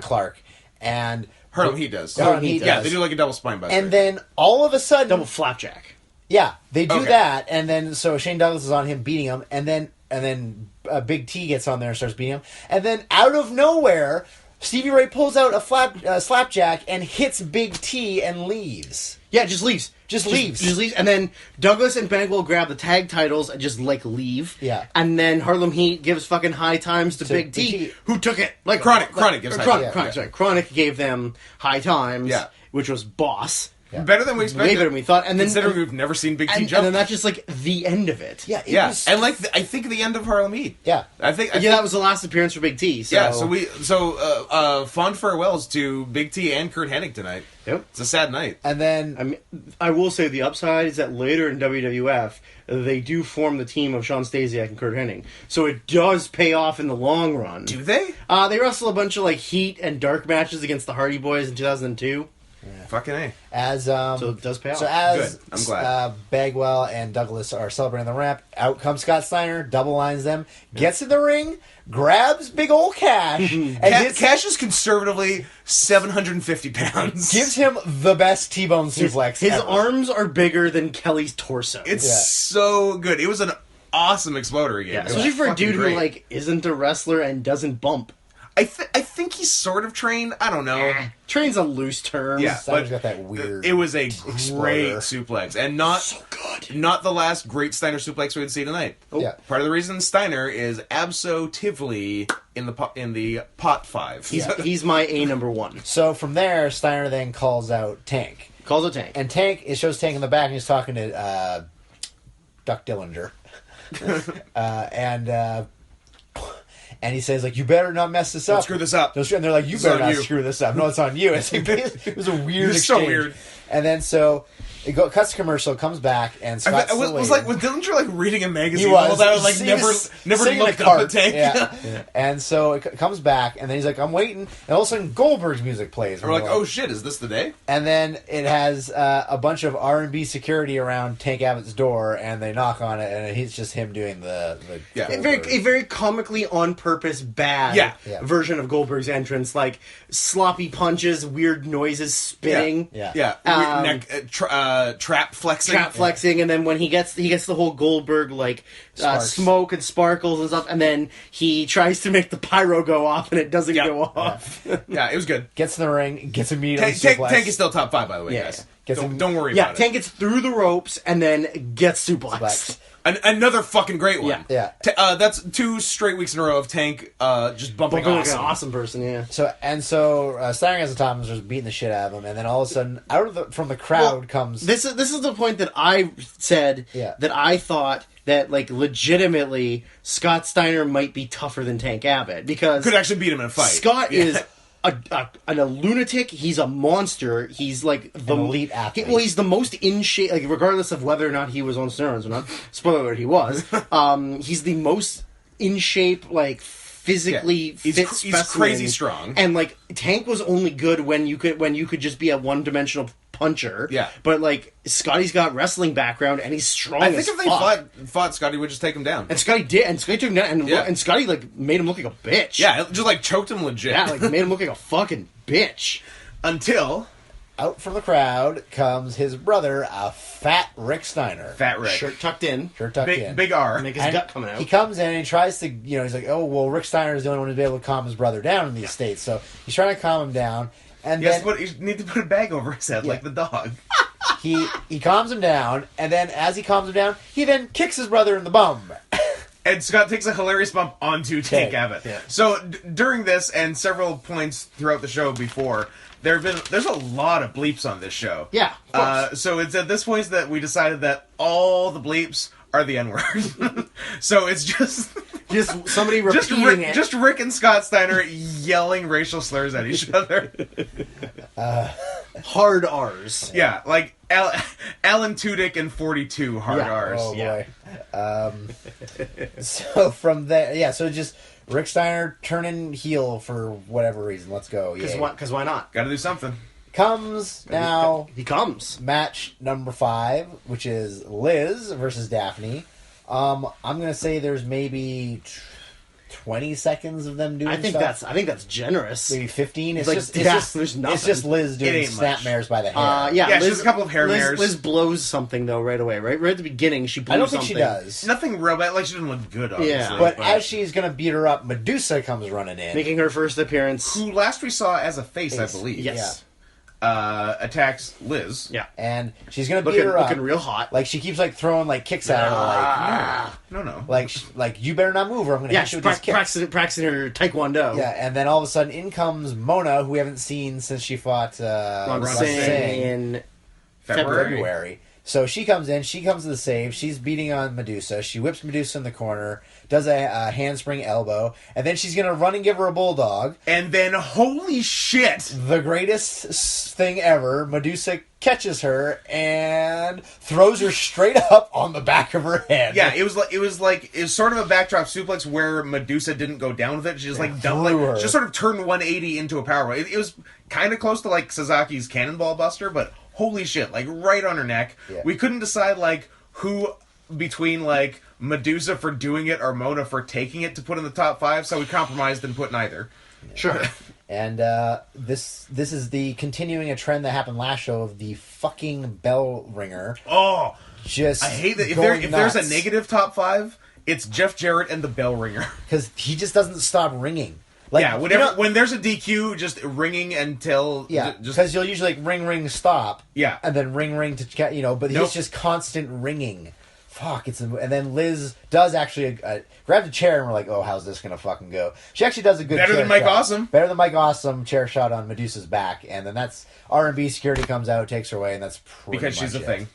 Clark, and Harlem Heat does. Harlem Heat Yeah, does. they do like a double spine buster. and then all of a sudden, Double flapjack. yeah, they do Okay. that, and then so Shane Douglas is on him beating him, and then Big T gets on there and starts beating him, and then out of nowhere, Stevie Ray pulls out a slapjack and hits Big T and leaves. Yeah, just leaves. Just leaves. And then Douglas and Bagwell grab the tag titles and just, like, leave. Yeah. And then Harlem Heat gives fucking high times to Big Big T, T. who took it. Like Chronic gives high Chronic, times. sorry. Chronic gave them high times, Yeah. which was boss. Better than we expected. Way better than we thought. And then, considering we've never seen Big T and jump. then that's just, like, the end of it. Yeah, yeah, was, and like I think the end of Harlem Heat. yeah. I think that was the last appearance for Big T. So. Yeah, so fond farewells to Big T and Kurt Hennig tonight. Yep. It's a sad night. And then I mean, I will say the upside is that later in WWF, they do form the team of Sean Stasiak and Kurt Hennig. So it does pay off in the long run. Do they? They wrestle a bunch of like Heat and Dark matches against the Hardy Boys in 2002. Fucking A. So it does pay off. So as Good. I'm glad. Bagwell and Douglas are celebrating the ramp, out comes Scott Steiner, double lines them, gets in the ring, grabs big old Cash, and Cash is conservatively 750 pounds. gives him the best T-bone suplex. His ever. arms are bigger than Kelly's torso. It's so good. It was an awesome exploder again. It was Especially for a fucking dude great. who like isn't a wrestler and doesn't bump. I think he's sort of trained. I don't know. Train's a loose term. Yeah, Steiner's but got that weird. It was a exploder. great suplex, and not So good. not the last great Steiner suplex we would see tonight. Yeah. Part of the reason Steiner is absolutely in the pot 5. He's my A number one. So from there, Steiner then calls out Tank. Calls a tank. And Tank, it shows Tank in the back, and he's talking to Duck Dillinger. And he says, like, you better not mess this up. Don't screw this up. And they're like, you It's better on not you. screw this up. No, it's on you. It was a weird It's exchange. so weird. And then so it cuts to commercial, comes back, and Scott's I was like, was Dillinger like reading a magazine? he was. All that, like He never was never sitting in looked a up cart. at Tank. Yeah. And so it comes back, and then he's like, I'm waiting. And all of a sudden, Goldberg's music plays. And we're like, oh shit, is this the day? And then it has a bunch of R&B security around Tank Abbott's door, and they knock on it, and it's just him doing the Yeah. Goldberg. A very comically on purpose bad Yeah. version of Goldberg's entrance, like sloppy punches, weird noises, spitting, Yeah. Yeah, neck, trap flexing. trap flexing, and then when he gets the whole Goldberg like Sparks. smoke and sparkles and stuff, and then he tries to make the pyro go off, and it doesn't Yeah. go off. Yeah, it was good. Gets in the ring, gets immediately Tank suplexed. is still top 5, by the way, Yeah, guys. Gets Don't, him- don't worry Yeah, about Tank gets through the ropes and then gets suplexed. Another fucking great one. Yeah. That's 2 straight weeks in a row of Tank just bumping Bumping like awesome. an awesome person, yeah. So Steiner has the top and just beating the shit out of him, and then all of a sudden, from the crowd comes. This is the point that I said that I thought that like legitimately Scott Steiner might be tougher than Tank Abbott because Could actually beat him in a fight. Scott is a lunatic. He's a monster. He's like the An elite athlete. He's the most in shape. Like regardless of whether or not he was on steroids or not. Spoiler alert, he was. He's the most in shape, like physically fit He's specimen. crazy strong. And like Tank was only good when you could just be a one-dimensional puncher. Yeah. But like Scotty's got wrestling background and he's strong. I think as if they fuck. fought, Scotty would just take him down. And Scotty did, and Scotty took him down, and, Yeah. and Scotty like made him look like a bitch. Yeah, it just like choked him legit. Yeah, like made him look like a fucking bitch. Until Out from the crowd comes his brother, a fat Rick Steiner. Fat Rick. Shirt tucked in. Shirt tucked in. Big R. Make his And gut coming out. He comes in and he tries to, he's like, oh, well, Rick Steiner is the only one who's able to calm his brother down in these states. So he's trying to calm him down. And Yes, then but you need to put a bag over his head like the dog. he calms him down. And then as he calms him down, he then kicks his brother in the bum. And Scott takes a hilarious bump onto Tank Okay. Abbott. Yeah. So during this and several points throughout the show before, there's a lot of bleeps on this show. Yeah, of course. So it's at this point that we decided that all the bleeps are the N-word. So it's just somebody just repeating it. just Rick and Scott Steiner yelling racial slurs at each other. hard R's. Yeah, like Alan Tudyk and 42 hard Yeah. R's. Oh, Yeah. boy. So from there, so just Rick Steiner turning heel for whatever reason. Let's go. Because Yay. why not? Got to do something. Comes now He comes. match number 5, which is Liz versus Daphne. I'm gonna say there's maybe 20 seconds of them doing I think stuff. that's generous. Maybe 15. It's Like, just yeah, it's there's nothing. It's just Liz It doing ain't much. snapmares by the hair. Yeah, she has a couple of hair mares. Liz blows something though right away. Right at the beginning, she blew I don't think something. she does. Nothing real bad. Like, she didn't look good, obviously. Yeah. But as she's gonna beat her up, Medusa comes running in. Making her first appearance. Who last we saw as a face, I believe. Yes. Attacks Liz. Yeah. And she's gonna beat Looking her up. looking real hot. Like she keeps like throwing like kicks at her, No. like you better not move or I'm gonna Yeah, hit you she's with these kicks. practicing her taekwondo. Yeah, and then all of a sudden in comes Mona, who we haven't seen since she fought Ron Ron Singh Singh in February. February. So she comes in, she comes to the save, she's beating on Medusa, she whips Medusa in the corner, does a handspring elbow, and then she's gonna run and give her a bulldog. And then, holy shit! The greatest thing ever, Medusa catches her and throws her straight up on the back of her head. Yeah, it was sort of a backdrop suplex where Medusa didn't go down with it. She just like dumped, threw her. just sort of turned 180 into a powerbomb. It was kind of close to like Sasaki's Cannonball Buster, but holy shit, like right on her neck. Yeah. We couldn't decide like who between like Medusa for doing it or Mona for taking it to put in the top 5, so we compromised and put neither. Sure. And this is the continuing a trend that happened last show of the fucking bell ringer. Oh, Just I hate that. If going there's a nuts. negative top 5, it's Jeff Jarrett and the bell ringer. Because he just doesn't stop ringing. Like, Yeah, you whenever know- when there's a DQ, just ringing until yeah, just because you'll usually like ring stop. Yeah. and then ring to but Nope. he's just constant ringing. Fuck, and then Liz does actually grab the chair and we're like, oh, how's this gonna fucking go? She actually does a good Better chair than Mike shot. Awesome. Better than Mike Awesome chair shot on Medusa's back, and then that's R&B security comes out, takes her away, and that's pretty because she's a much it. thing.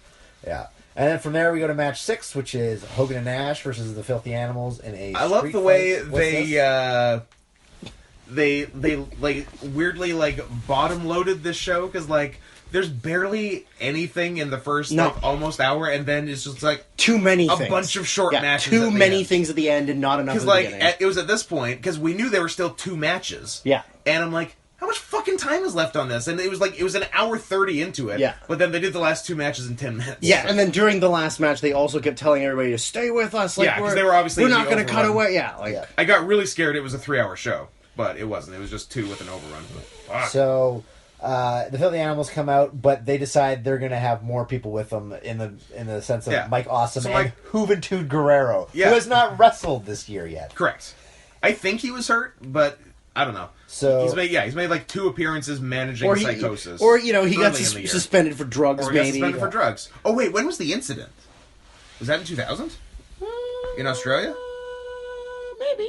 Yeah. And then from there we go to match 6, which is Hogan and Nash versus the Filthy Animals in a I love street the way fight. What's this? they like weirdly like bottom loaded this show because like there's barely anything in the first No. like almost hour, and then it's just like Too many a things. bunch of short matches. Too at the many end. things at the end and not enough at Because the like beginning. it was at this point because we knew there were still 2 matches. Yeah. and I'm like, how much fucking time is left on this? And it was an hour 30 into it. Yeah. but then they did the last 2 matches in 10 minutes. Yeah, and then during the last match, they also kept telling everybody to stay with us. Like, Yeah, 'cause they were obviously we're in not the going to cut overrun. away. Yeah, like Yeah. I got really scared. It was a 3-hour show, but it wasn't. It was just 2 with an overrun. Fuck. So the Filthy Animals come out, but they decide they're going to have more people with them in the sense of Yeah. Mike Awesome So, and like- Juventud Guerrero, Yeah. who has not wrestled this year yet. Correct. I think he was hurt, but I don't know. So He's made like 2 appearances managing or he, psychosis. or you know, he got early in the year. suspended for drugs. Or he got Maybe suspended for drugs. Oh wait, when was the incident? Was that in 2000? In Australia? Maybe.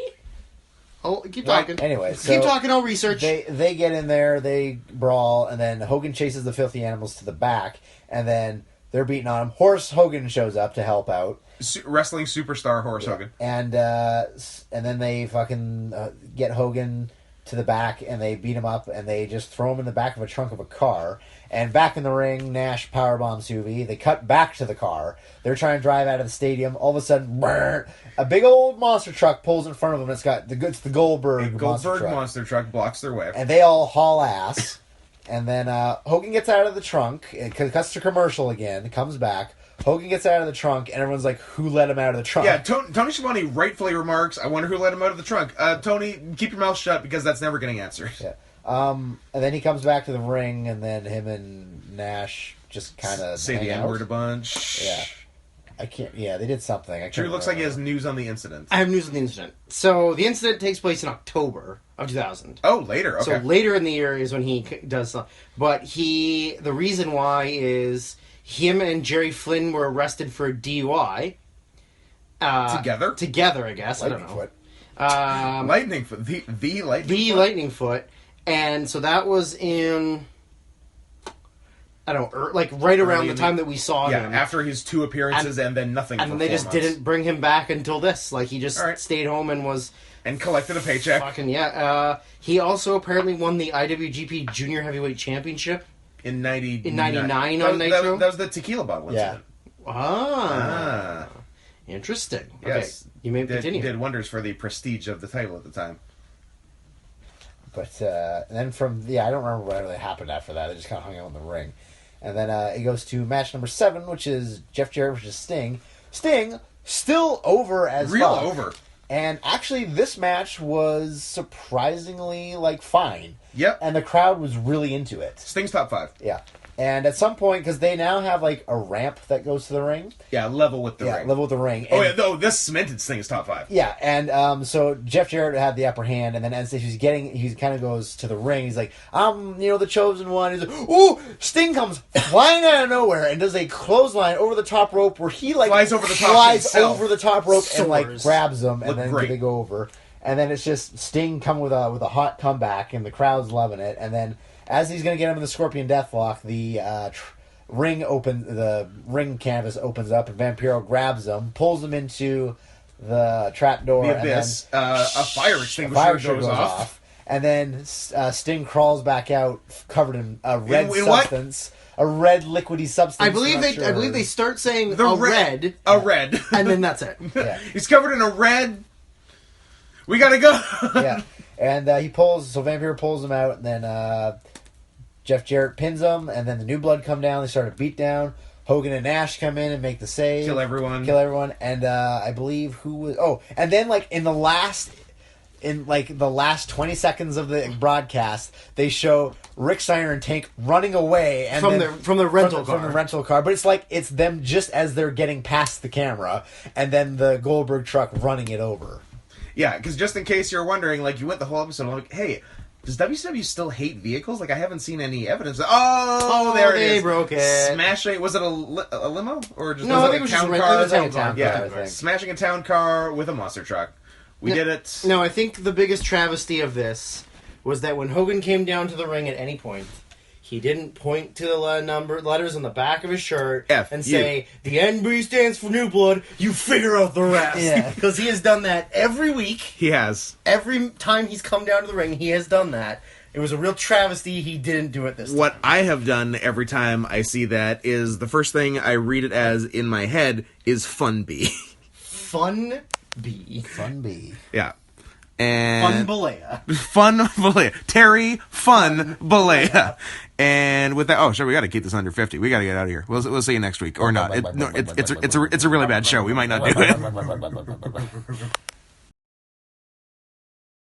Oh, keep Why- talking. Anyway, keep so talking. I'll research. They get in there, they brawl, and then Hogan chases the filthy animals to the back, and then they're beating on him. Horace Hogan shows up to help out. Wrestling superstar Horace Hogan. And then they fucking get Hogan to the back, and they beat him up, and they just throw him in the back of a trunk of a car. And back in the ring, Nash powerbombs Hoovy. They cut back to the car. They're trying to drive out of the stadium. All of a sudden, a big old monster truck pulls in front of them. It's the Goldberg monster truck blocks their way. and they all haul ass. And then Hogan gets out of the trunk. It cuts to commercial again. Comes back. Hogan gets out of the trunk, and everyone's like, "Who let him out of the trunk?" Yeah, Tony Schiavone rightfully remarks, "I wonder who let him out of the trunk." Tony, keep your mouth shut because that's never getting answered. Yeah. And then he comes back to the ring, and then him and Nash just kind of say the out. N-word a bunch. Yeah. I can't. Yeah, they did something. Drew looks like he has news on the incident. I have news on the incident. So the incident takes place in October of 2000. Oh, later. Okay. So later in the year is when he does something. But the reason why is him and Jerry Flynn were arrested for DUI. Together? Together, I guess. Lightning I don't know. Foot. Lightning Foot. The Lightning The Foot? Lightning Foot. And so that was in... I don't know, like right around the time that we saw him. After his 2 appearances and then nothing And for then they 4 just months. didn't bring him back until this. Like, he just stayed home and was... And collected a paycheck. Fucking, yeah. He also apparently won the IWGP Junior Heavyweight Championship. In 99. In 99 that on Nitro? That was the tequila bottle Yeah. incident. Ah. Interesting. Yes. Okay, you may continue. Did wonders for the prestige of the title at the time. But and then I don't remember what really happened after that. They just kind of hung out in the ring. And then it goes to match number 7, which is Jeff Jarrett versus Sting. Sting, still over as Real fuck. over. And actually, this match was surprisingly, fine. Yep. And the crowd was really into it. Sting's top 5. Yeah. And at some point, because they now have, a ramp that goes to the ring. Yeah, level with the ring. Level with the ring. Oh, And- yeah, no, this cemented Sting's top 5. Yeah, and so Jeff Jarrett had the upper hand, and then as he kind of goes to the ring. He's like, "I'm, the chosen one." He's like, "Ooh!" Sting comes flying out of nowhere and does a clothesline over the top rope, where he Flies over the top flies himself. over the top rope and Soars. grabs them, and Looked then great. they go over. And then it's just Sting come with a hot comeback, and the crowd's loving it. And then as he's gonna get him in the Scorpion Deathlock, the ring canvas opens up, and Vampiro grabs him, pulls him into the trapdoor, The abyss. and then A fire extinguisher goes off. and then Sting crawls back out, covered in a red In what? substance, a red liquidy substance. I believe I'm not I believe they start saying The a red. red, A red. and then that's it. Yeah. He's covered in a red. We gotta go. Yeah, and Vampiro pulls him out, and then Jeff Jarrett pins him, and then the New Blood come down. They start a beat down. Hogan and Nash come in and make the save. Kill everyone. And I believe who was... Oh, and then in the last 20 seconds of the broadcast, they show Rick Steiner and Tank running away and From the rental from car. the rental car. But it's them just as they're getting past the camera, and then the Goldberg truck running it over. Yeah, because just in case you're wondering, you went the whole episode, I'm like, hey, does WCW still hate vehicles? I haven't seen any evidence. Oh, there it is. They broke it. Smashing, was it a limo? Or just No, was I it think a it was town just car? it was a town car. Yeah, I think. smashing a town car with a monster truck. We did it. No, I think the biggest travesty of this was that when Hogan came down to the ring at any point, he didn't point to the letters on the back of his shirt F and you. say, "The NB stands for New Blood, you figure out the rest." Yeah. Because he has done that every week. He has. Every time he's come down to the ring, he has done that. It was a real travesty he didn't do it this time. What I have done every time I see that is the first thing I read it as in my head is Fun Bee. Fun B. Fun B. Yeah. And Fun Balea. Fun Balea. Terry Fun Balea. And with that, sure, we got to keep this under 50. We got to get out of here. We'll see you next week or not. It's a really bad show. We might not do it.